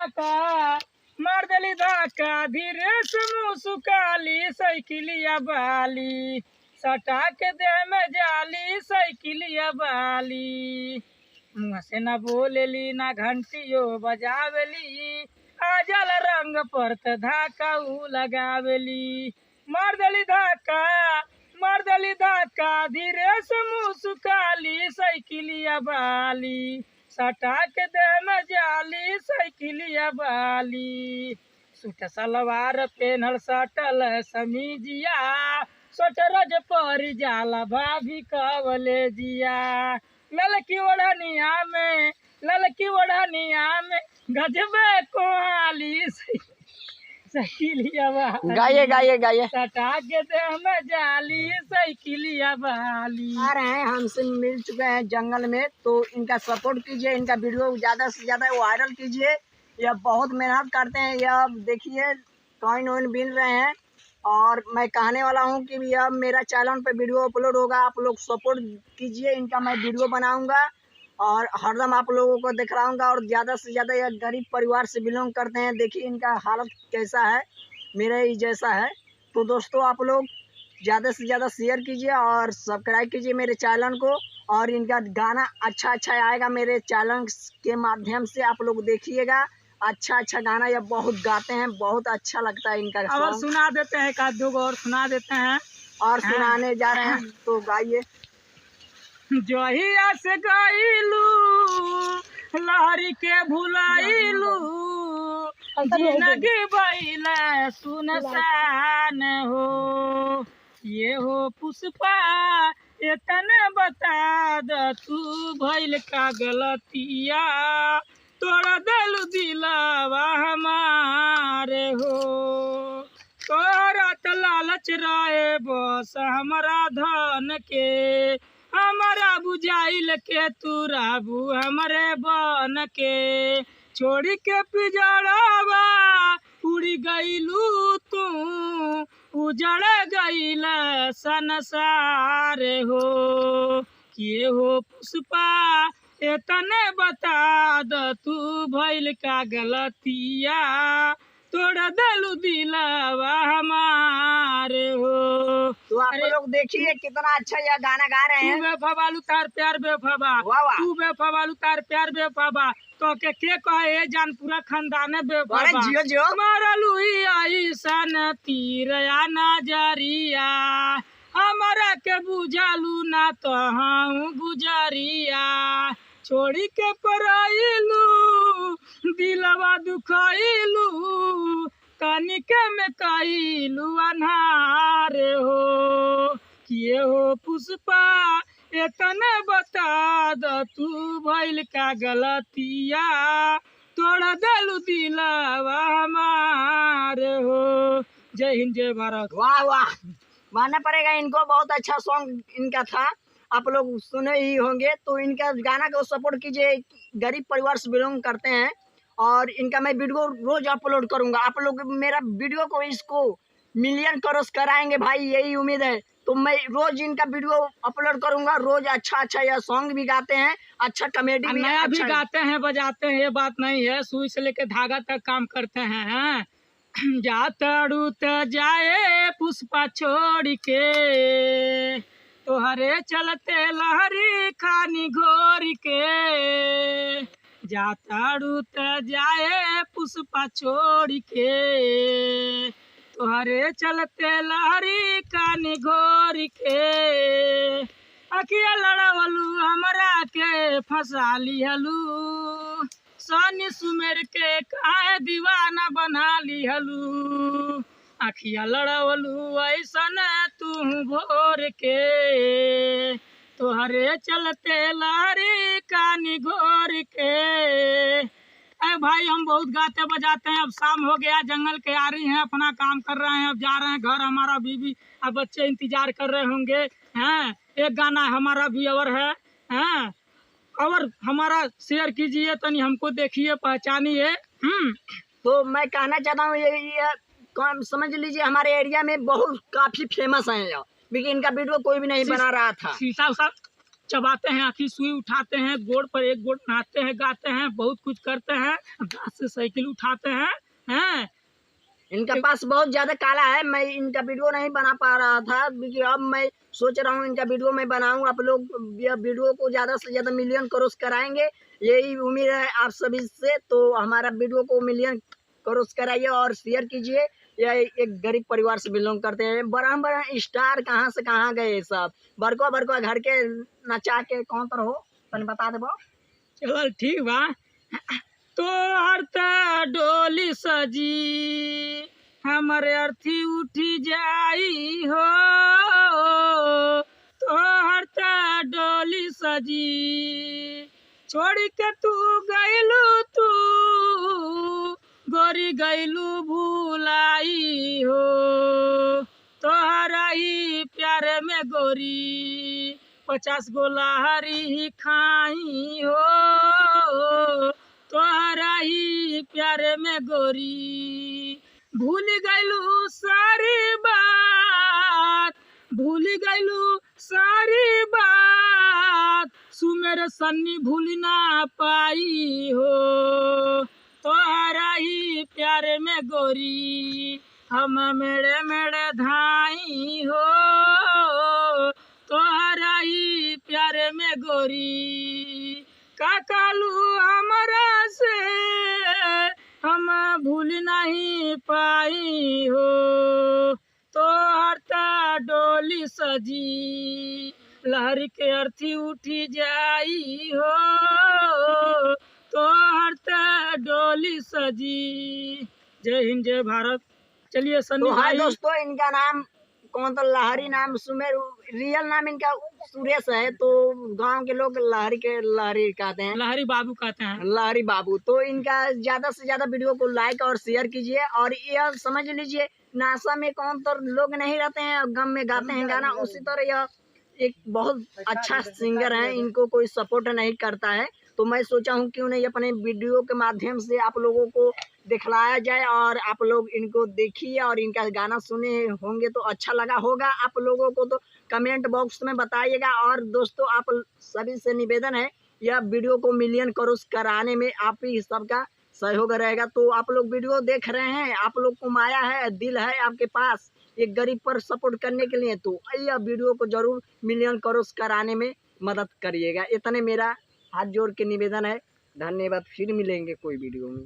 धाका मार देली धाका धीरे से मुसुकाली साइकिलिया बाली सटा के दे में जाली साइकिलिया बाली मुँह से न बोलेली ना घंटियो बजावेली आजल रंग पर त धाका ऊ लगावेली मार देली धाका धीरे से मुसुकाली साइकिलिया बाली सटा के दे में जाली साइकिलिया बाली सूट सलवार पेनल सटल समीजिया सोटरज पर जाला भाभी कवले जिया ललकी ओढ़निया में गजबे कोहाली साइकिलिया गाइए गाइए गाइए। सटा के दे में जाली साइकिलिया बाली। आ रहे हैं, हमसे मिल चुके हैं जंगल में, तो इनका सपोर्ट कीजिए, इनका वीडियो ज़्यादा से ज़्यादा वायरल कीजिए। यह बहुत मेहनत करते हैं, यह देखिए कॉइन वॉइन बीन रहे हैं। और मैं कहने वाला हूं कि यह मेरा चैनल पे वीडियो अपलोड होगा, आप लोग सपोर्ट कीजिए, इनका मैं वीडियो बनाऊंगा और हरदम आप लोगों को दिखलाऊंगा। और ज़्यादा से ज़्यादा यह गरीब परिवार से बिलोंग करते हैं, देखिए इनका हालत कैसा है, मेरे ही जैसा है। तो दोस्तों आप लोग ज़्यादा से ज़्यादा शेयर कीजिए और सब्सक्राइब कीजिए मेरे चैनल को। और इनका गाना अच्छा आएगा मेरे चैनल के माध्यम से, आप लोग देखिएगा। अच्छा गाना यह बहुत गाते हैं, बहुत अच्छा लगता है इनका। और सुना देते हैं, एक दो और सुना देते हैं और सुनाने जा रहे हैं, तो गाइए। जहिया से गईलू लहरी के भुलाइलू जिंदगी भइले सुनसान हो ये हो पुष्पा इतने बता द तू भइल का गलतिया तोड़ा दिल दिलावा हमारे हो तोरा त लालच रहे बस हमारा धन के हमारा बुझाइल के तू राबू हमरे बन के छोड़ी के पिजड़ावा उड़ी गईलू तू उजड़ गईल संसार हो किए हो पुष्पा इतने बता द तू भइल का गलतिया तोड़ा दिलू दिलावा हमारे हो। तो आप लोग देखिए कितना अच्छा यह गाना गा रहे हैं। तू बेफाबालू तार प्यार बेफाबा, तू बेफाबालू तार प्यार बेफाबा, तो के कहे जान पूरा खानदान बेफाबा। जियो मारलू आई सन तीर या नजरिया हमारा के बुझालू ना तो हम गुजरिया छोड़ी के पराइलू दिलवा दुखाइलू कनिके में कइलू अन्हार हो किए हो पुष्पा इतने बता द तू भइल का गलतिया तोड़ा दिलू दिलवा हमार हो। जय हिंद जय भारत। वाह वाह, मानना पड़ेगा इनको, बहुत अच्छा सॉन्ग इनका था, आप लोग सुने ही होंगे। तो इनका गाना को सपोर्ट कीजिए, गरीब परिवार से बिलोंग करते हैं। और इनका मैं वीडियो रोज अपलोड करूंगा, आप लोग मेरा वीडियो को इसको मिलियन क्रॉस कराएंगे भाई, यही उम्मीद है। तो मैं रोज इनका वीडियो अपलोड करूंगा, रोज अच्छा यह सॉन्ग भी गाते हैं, अच्छा कॉमेडी भी नया भी गाते हैं, बजाते हैं, ये बात नहीं है, सुई से लेके धागा तक काम करते हैं। जातड़ू त जाए पुष्पा छोड़ के तोहरे चलते लहरी खानी घोर के जाताड़ू त जाए पुष्पा छोड़ के तोहरे चलते लहरी खानी घोर के अखिया लड़ावलू हमरा के फंसा लिहलू सनी सुमेर के काहे दीवाना बना लिहलू अखिया लड़वलू ऐसन तू भोर के तोहरे चलते लारी कानी घोर के। अरे भाई हम बहुत गाते बजाते हैं, अब शाम हो गया, जंगल के आ रही हैं, अपना काम कर रहे हैं, अब जा रहे हैं घर। हमारा बीवी अब बच्चे इंतजार कर रहे होंगे हैं। एक गाना हमारा भी और है हैं, और हमारा शेयर कीजिए, तनी हमको देखिए पहचानिए। तो मैं कहना चाहता हूँ ये समझ लीजिए हमारे एरिया में बहुत काफी फेमस है, लेकिन इनका वीडियो कोई भी नहीं बना रहा था। शीशा चबाते हैं, आखिर सुई उठाते हैं, गोड़ पर एक गोड़ नहाते हैं, गाते हैं, बहुत कुछ करते हैं, घास से साइकिल उठाते हैं। इनका पास बहुत ज्यादा काला है। मैं इनका वीडियो नहीं बना पा रहा था क्योंकि अब मैं सोच रहा हूँ इनका वीडियो मैं बनाऊं। आप लोग यह वीडियो को ज्यादा से ज्यादा मिलियन क्रॉस कराएंगे, यही उम्मीद है आप सभी से। तो हमारा वीडियो को मिलियन क्रॉस कराइए और शेयर कीजिए। यह एक गरीब परिवार से बिलोंग करते हैं। बड़ा बड़ा स्टार कहाँ से कहाँ गए सब, बड़को घर के नचा के कौन तर हो तन बता दे। चल ठीक बा। तो हरता डोली सजी हमारे अर्थी उठी जाई हो, तो हरता डोली सजी छोड़ के तू गैलू, तू गोरी गैलू भूलाई हो, तोहरा ही प्यार में गोरी 50 गो लहरी खाई हो, तोहरा ही प्यार में गोरी भूल गैलू सारी बात, भूल गैलू सारी बात, सुमेर सन्नी भूल ना पाई हो, तोहरा ही प्यार में गोरी हम मेरे मेरे धाई हो, तोहरा ही प्यार में गोरी काकालू हमारा से हम भूल नहीं पाई हो, तो हरता डोली सजी लहर के अर्थी उठी जाई हो, तो हरता डोली सजी। जय हिंद जय भारत। चलिए सन्नी तो हाँ भाई। दोस्तों, इनका नाम कौन तो लहरी नाम सुमेर, रियल नाम इनका सुरेश है। तो गांव के लोग लहरी कहते हैं, लहरी बाबू कहते हैं। लहरी बाबू। तो इनका ज्यादा से ज्यादा वीडियो को लाइक और शेयर कीजिए। और यह समझ लीजिए नासा में कौन तो लोग नहीं रहते हैं, गम में गाते हैं गाना, उसी तरह यह एक बहुत अच्छा सिंगर है, इनको कोई सपोर्ट नहीं करता है। तो मैं सोचा हूँ क्यों नहीं अपने वीडियो के माध्यम से आप लोगों को दिखलाया जाए और आप लोग इनको देखिए और इनका गाना सुने होंगे तो अच्छा लगा होगा आप लोगों को। तो कमेंट बॉक्स में बताइएगा। और दोस्तों आप सभी से निवेदन है, यह वीडियो को मिलियन क्रॉस कराने में आप ही सबका सहयोग रहेगा। तो आप लोग वीडियो देख रहे हैं, आप लोग को माया है, दिल है आपके पास एक गरीब पर सपोर्ट करने के लिए, तो यह वीडियो को जरूर मिलियन क्रॉस कराने में मदद करिएगा। इतने मेरा हाथ जोड़ के निवेदन है। धन्यवाद। फिर मिलेंगे कोई वीडियो में।